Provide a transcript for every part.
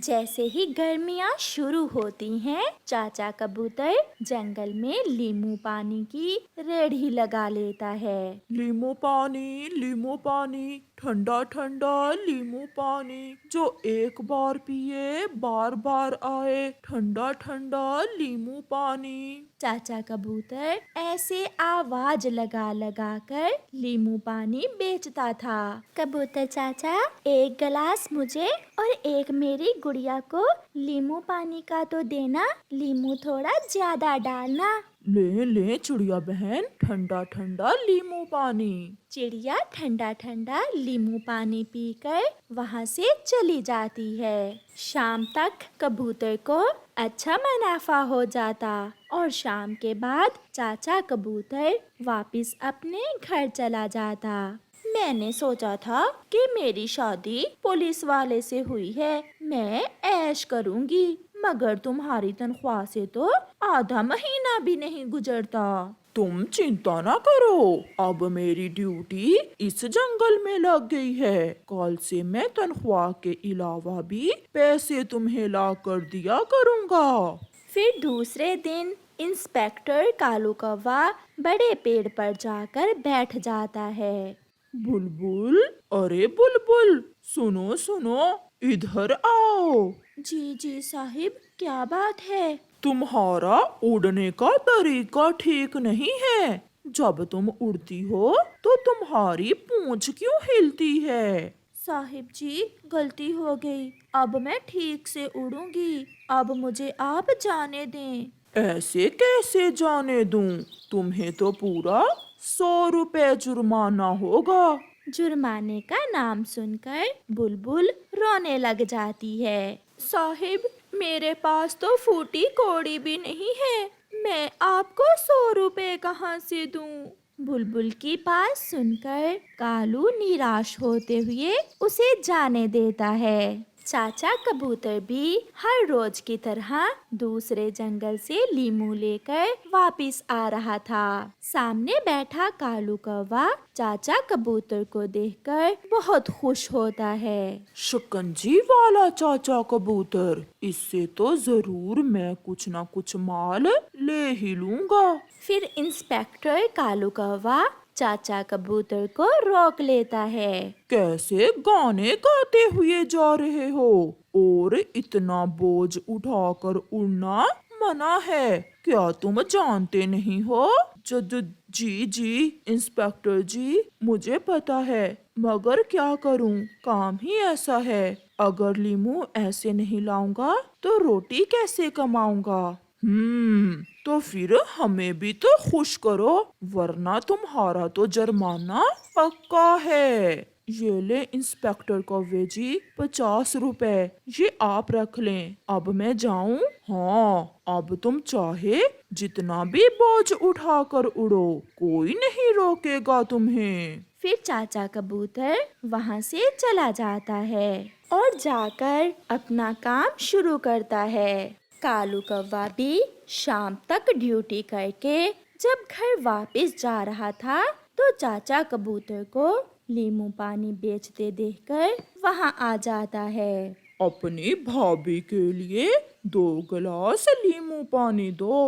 जैसे ही गर्मियाँ शुरू होती हैं, चाचा कबूतर जंगल में लीमू पानी की रेहड़ी लगा लेता है। लीमू पानी, ठंडा ठंडा लीमू पानी, जो एक बार पिए बार बार आए, ठंडा ठंडा लीमू पानी। चाचा कबूतर ऐसे आवाज लगा लगा कर लीमू पानी बेचता था। कबूतर चाचा, एक गिलास मुझे और एक मेरी गुड़िया को लीमू पानी का तो देना, लीमू थोड़ा ज्यादा डालना। ले ले चिड़िया बहन, ठंडा ठंडा लीमू पानी। चिड़िया ठंडा ठंडा लीमू पानी पीकर वहाँ से चली जाती है। शाम तक कबूतर को अच्छा मुनाफा हो जाता और शाम के बाद चाचा कबूतर वापस अपने घर चला जाता। मैंने सोचा था कि मेरी शादी पुलिस वाले से हुई है, मैं ऐश करूंगी, मगर तुम्हारी तनख्वाह से तो आधा महीना भी नहीं गुजरता। तुम चिंता ना करो, अब मेरी ड्यूटी इस जंगल में लग गई है। कल से मैं तनख्वाह के अलावा भी पैसे तुम्हें ला कर दिया करूँगा। फिर दूसरे दिन इंस्पेक्टर कालू कौवा बड़े पेड़ पर जाकर बैठ जाता है। बुलबुल, अरे बुलबुल, सुनो सुनो, इधर आओ। जी जी साहिब, क्या बात है? तुम्हारा उड़ने का तरीका ठीक नहीं है। जब तुम उड़ती हो तो तुम्हारी पूंछ क्यों हिलती है? साहिब जी, गलती हो गई, अब मैं ठीक से उड़ूंगी, अब मुझे आप जाने दें। ऐसे कैसे जाने दूं? तुम्हें तो पूरा 100 रुपए जुर्माना होगा। जुर्माने का नाम सुनकर बुलबुल रोने लग जाती है। साहिब, मेरे पास तो फूटी कौड़ी भी नहीं है, मैं आपको 100 रुपए कहाँ से दूं? बुलबुल की बात सुनकर कालू निराश होते हुए उसे जाने देता है। चाचा कबूतर भी हर रोज की तरह दूसरे जंगल से लीमू लेकर वापस आ रहा था। सामने बैठा कालू कौवा चाचा कबूतर को देखकर बहुत खुश होता है। शिकंजी वाला चाचा कबूतर, इससे तो जरूर मैं कुछ ना कुछ माल ले ही लूंगा। फिर इंस्पेक्टर कालू कौवा चाचा कबूतर को रोक लेता है। कैसे गाने गाते हुए जा रहे हो? और इतना बोझ उठाकर उड़ना मना है, क्या तुम जानते नहीं हो? जी जी इंस्पेक्टर जी, मुझे पता है, मगर क्या करूं, काम ही ऐसा है। अगर लीमू ऐसे नहीं लाऊंगा तो रोटी कैसे कमाऊंगा? तो फिर हमें भी तो खुश करो, वरना तुम्हारा तो जुर्माना पक्का है। ये ले इंस्पेक्टर कौवे जी, 50 रुपए, ये आप रख लें। अब मैं जाऊं? हाँ, अब तुम चाहे जितना भी बोझ उठाकर उड़ो, कोई नहीं रोकेगा तुम्हें। फिर चाचा कबूतर वहाँ से चला जाता है और जाकर अपना काम शुरू करता है। कालू कौवा भी शाम तक ड्यूटी करके जब घर वापस जा रहा था तो चाचा कबूतर को लीमू पानी बेचते देखकर वहाँ आ जाता है। अपनी भाभी के लिए 2 गिलास लीमू पानी दो,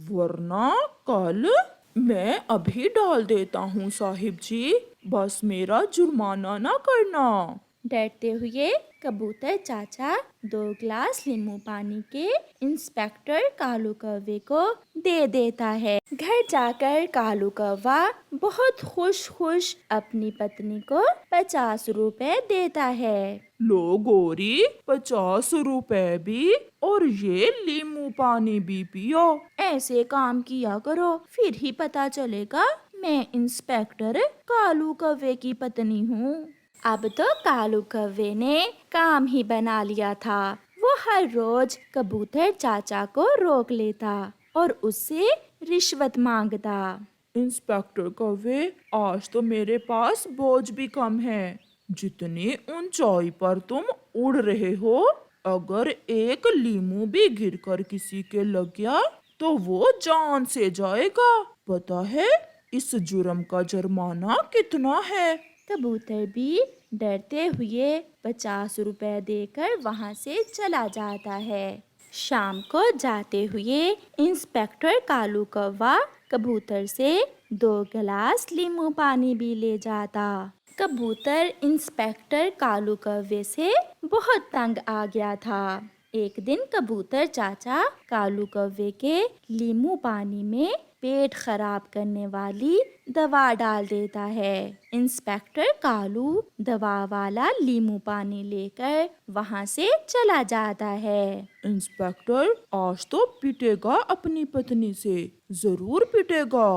वरना कल मैं अभी डाल देता हूँ साहिब जी, बस मेरा जुर्माना ना करना। डरते हुए कबूतर चाचा 2 गिलास लीमू पानी के इंस्पेक्टर कालू कौवे को दे देता है। घर जाकर कालू कौवा बहुत खुश खुश अपनी पत्नी को 50 रुपए देता है। लो गोरी, 50 रुपए भी, और ये लीमू पानी भी पियो। ऐसे काम किया करो, फिर ही पता चलेगा मैं इंस्पेक्टर कालू कौवे की पत्नी हूँ। अब तो कालू कौवे ने काम ही बना लिया था। वो हर रोज कबूतर चाचा को रोक लेता और उससे रिश्वत मांगता। इंस्पेक्टर कौवे, आज तो मेरे पास बोझ भी कम है। जितनी ऊंचाई पर तुम उड़ रहे हो, अगर एक लीमू भी गिरकर किसी के लग गया तो वो जान से जाएगा। पता है इस जुर्म का जुर्माना कितना है? कबूतर भी डरते हुए 50 रुपए देकर वहां से चला जाता है। शाम को जाते हुए इंस्पेक्टर कालू कौवा कबूतर से 2 गिलास नींबू पानी भी ले जाता। कबूतर इंस्पेक्टर कालू कौवे से बहुत तंग आ गया था। एक दिन कबूतर चाचा कालू कौवे के नींबू पानी में पेट खराब करने वाली दवा डाल देता है। इंस्पेक्टर कालू दवा वाला नींबू पानी लेकर वहां से चला जाता है। इंस्पेक्टर आज तो पिटेगा अपनी पत्नी से, जरूर पिटेगा।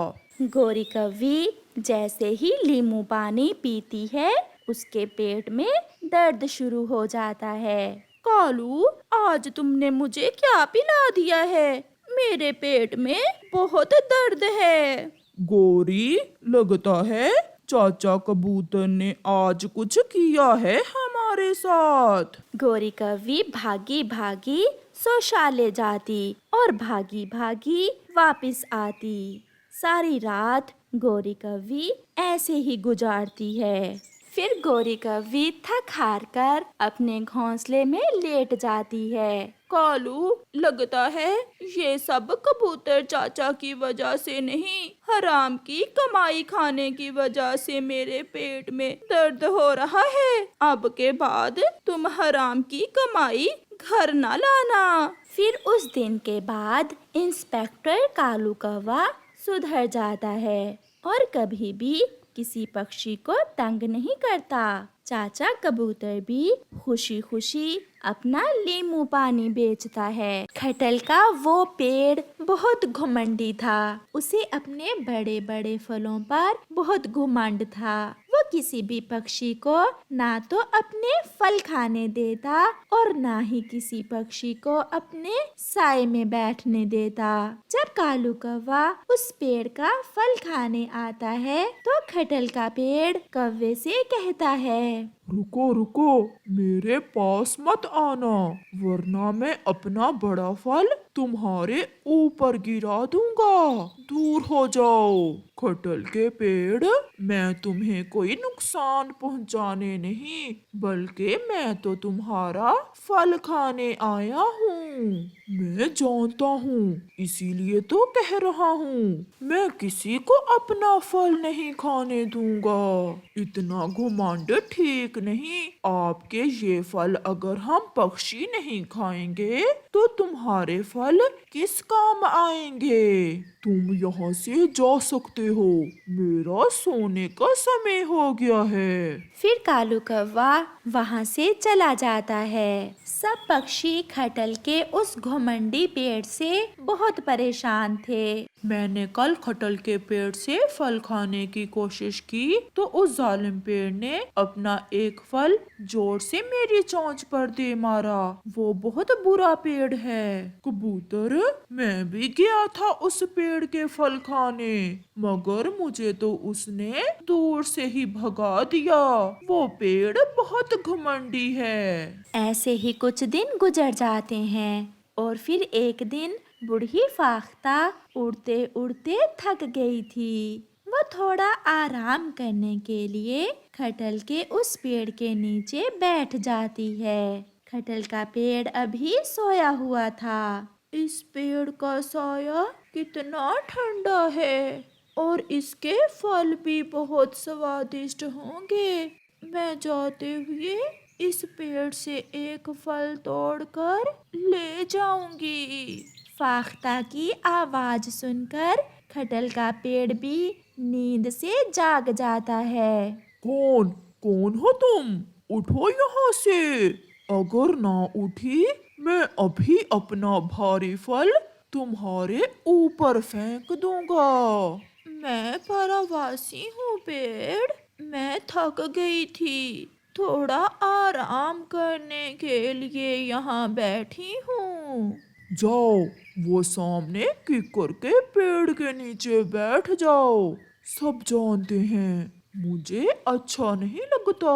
गोरी कौवी जैसे ही नींबू पानी पीती है उसके पेट में दर्द शुरू हो जाता है। कालू, आज तुमने मुझे क्या पिला दिया है? मेरे पेट में बहुत दर्द है। गोरी, लगता है चाचा कबूतर ने आज कुछ किया है हमारे साथ। गोरी कौवी भागी भागी शौचालय जाती और भागी भागी वापस आती। सारी रात गोरी कौवी ऐसे ही गुजारती है। फिर गोरी कौवी थक हार कर अपने घोंसले में लेट जाती है। कालू, लगता है ये सब कबूतर चाचा की वजह से नहीं, हराम की कमाई खाने की वजह से मेरे पेट में दर्द हो रहा है। अब के बाद तुम हराम की कमाई घर न लाना। फिर उस दिन के बाद इंस्पेक्टर कालू कौवा सुधर जाता है और कभी भी किसी पक्षी को तंग नहीं करता। चाचा कबूतर भी खुशी खुशी अपना नींबू पानी बेचता है। खटल का वो पेड़ बहुत घमंडी था। उसे अपने बड़े बड़े फलों पर बहुत घमंड था। वो किसी भी पक्षी को ना तो अपने फल खाने देता और ना ही किसी पक्षी को अपने साए में बैठने देता। जब कालू कौवा उस पेड़ का फल खाने आता है तो खटल का पेड़ कौवे से कहता है, रुको रुको, मेरे पास मत आना, वरना मैं अपना बड़ा फल तुम्हारे ऊपर गिरा दूंगा। दूर हो जाओ। खटल के पेड़, मैं तुम्हें कोई नुकसान पहुंचाने नहीं, बल्कि मैं तो तुम्हारा फल खाने आया हूँ। मैं जानता हूँ, इसीलिए तो कह रहा हूँ, मैं किसी को अपना फल नहीं खाने दूंगा। इतना घुमांड ठीक नहीं। आपके ये फल अगर हम पक्षी नहीं खाएंगे तो तुम्हारे फल किस काम आएंगे? तुम यहाँ से जा सकते हो, मेरा सोने का समय हो गया है। फिर कालू कौवा वहाँ से चला जाता है। सब पक्षी खटल के उस घमंडी पेड़ से बहुत परेशान थे। मैंने कल खटल के पेड़ से फल खाने की कोशिश की तो उस जालिम पेड़ ने अपना एक फल जोर से मेरी चोंच पर दे मारा। वो बहुत बुरा पेड़ है। कबूतर, मैं भी गया था उस पेड़ के फल खाने, मगर मुझे तो उसने दूर से ही भगा दिया। वो पेड़ बहुत घमंडी है। ऐसे ही कुछ दिन गुजर जाते हैं और फिर एक दिन बूढ़ी फाख्ता उड़ते उड़ते थक गई थी। वो थोड़ा आराम करने के लिए खटल के उस पेड़ के नीचे बैठ जाती है। खटल का पेड़ अभी सोया हुआ था। इस पेड़ का साया कितना ठंडा है और इसके फल भी बहुत स्वादिष्ट होंगे। मैं जाते हुए इस पेड़ से एक फल तोड़कर ले जाऊंगी। फाख्ता की आवाज सुनकर खटल का पेड़ भी नींद से जाग जाता है। कौन कौन हो तुम? उठो यहाँ से। अगर ना उठी, मैं अभी अपना भारी फल तुम्हारे ऊपर फेंक दूंगा। मैं परवासी हूँ पेड़, मैं थक गई थी, थोड़ा आराम करने के लिए यहाँ बैठी हूँ। जाओ, वो सामने किक्कर के पेड़ के नीचे बैठ जाओ। सब जानते हैं, मुझे अच्छा नहीं लगता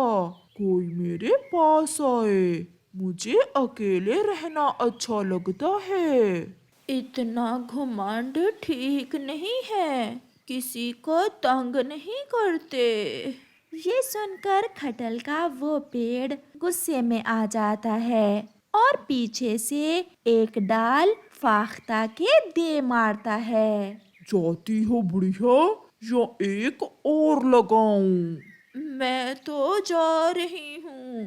कोई मेरे पास आए। मुझे अकेले रहना अच्छा लगता है। इतना घमंड ठीक नहीं है, किसी को तंग नहीं करते। ये सुनकर खटल का वो पेड़ गुस्से में आ जाता है और पीछे से एक डाल फाख्ता के दे मारता है। जाती हो बुढ़िया या एक और लगाऊं? मैं तो जा रही हूँ,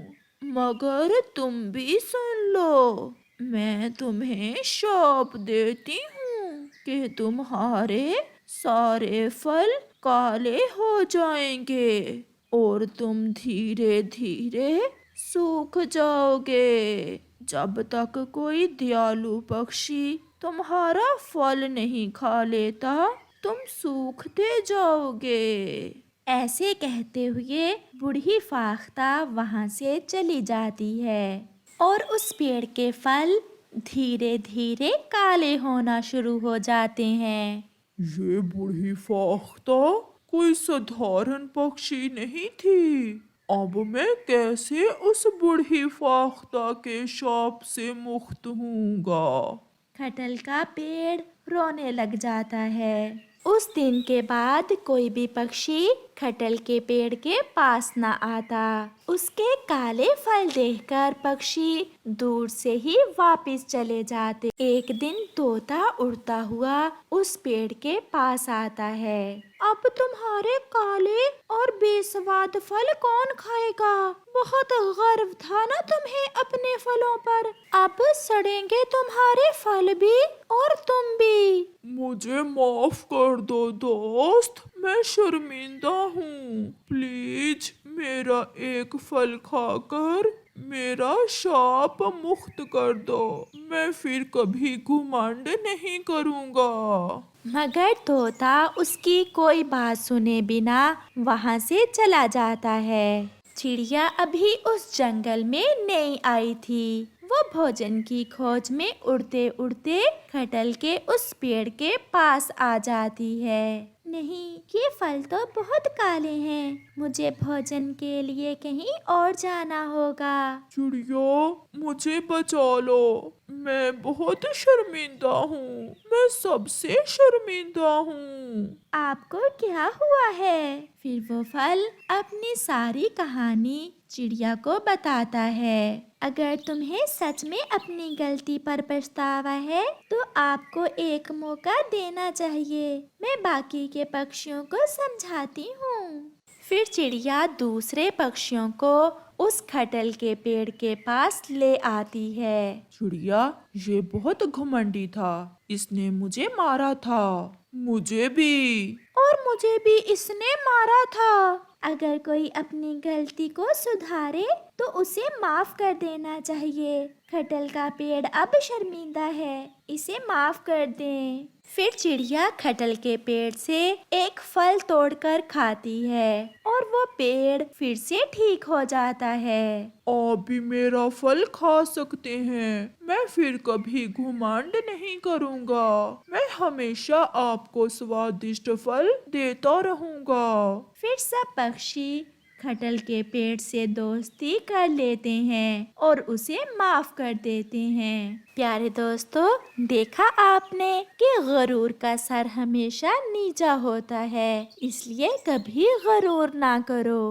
मगर तुम भी सुन लो। मैं तुम्हें शाप देती हूँ कि तुम्हारे सारे फल काले हो जाएंगे और तुम धीरे धीरे सूख जाओगे। जब तक कोई दयालु पक्षी तुम्हारा फल नहीं खा लेता, तुम सूखते जाओगे। ऐसे कहते हुए बूढ़ी फाख्ता वहां से चली जाती है और उस पेड़ के फल धीरे धीरे काले होना शुरू हो जाते हैं। ये बूढ़ी फाख्ता कोई साधारण पक्षी नहीं थी। अब मैं कैसे उस बूढ़ी फाख्ता के शाप से मुक्त होऊंगा? खटल का पेड़ रोने लग जाता है। उस दिन के बाद कोई भी पक्षी खटल के पेड़ के पास न आता। उसके काले फल देखकर पक्षी दूर से ही वापस चले जाते। एक दिन तोता उड़ता हुआ उस पेड़ के पास आता है। अब तुम्हारे काले और बेस्वाद फल कौन खाएगा? बहुत गर्व था ना तुम्हें अपने फलों पर। अब सड़ेंगे तुम्हारे फल भी और तुम भी। मुझे माफ कर दो दोस्त, मैं शर्मिंदा हूँ। प्लीज मेरा एक फल खाकर मेरा शाप मुक्त कर दो। मैं फिर कभी घुमंड नहीं करूँगा। मगर तोता उसकी कोई बात सुने बिना वहां से चला जाता है। चिड़िया अभी उस जंगल में नई आई थी। वो भोजन की खोज में उड़ते उड़ते खटल के उस पेड़ के पास आ जाती है। नहीं, ये फल तो बहुत काले हैं। मुझे भोजन के लिए कहीं और जाना होगा। चिड़िया मुझे बचा लो, मैं बहुत शर्मिंदा हूँ। मैं सबसे शर्मिंदा हूँ। आपको क्या हुआ है? फिर वो फल अपनी सारी कहानी चिड़िया को बताता है। अगर तुम्हें सच में अपनी गलती पर पछतावा है तो आपको एक मौका देना चाहिए। मैं बाकी के पक्षियों को समझाती हूँ। फिर चिड़िया दूसरे पक्षियों को उस खटल के पेड़ के पास ले आती है। चिड़िया ये बहुत घमंडी था, इसने मुझे मारा था। मुझे भी। और मुझे भी इसने मारा था। अगर कोई अपनी गलती को सुधारे तो उसे माफ कर देना चाहिए। खटल का पेड़ अब शर्मिंदा है, इसे माफ कर दें। फिर चिड़िया खटल के पेड़ से एक फल तोड़कर खाती है और वो पेड़ फिर से ठीक हो जाता है। आप भी मेरा फल खा सकते हैं। मैं फिर कभी घुमंड नहीं करूँगा। मैं हमेशा आपको स्वादिष्ट फल देता रहूँगा। फिर सब पक्षी खटल के पेड़ से दोस्ती कर लेते हैं और उसे माफ कर देते हैं। प्यारे दोस्तों, देखा आपने कि गरूर का सर हमेशा नीचा होता है, इसलिए कभी गरूर ना करो।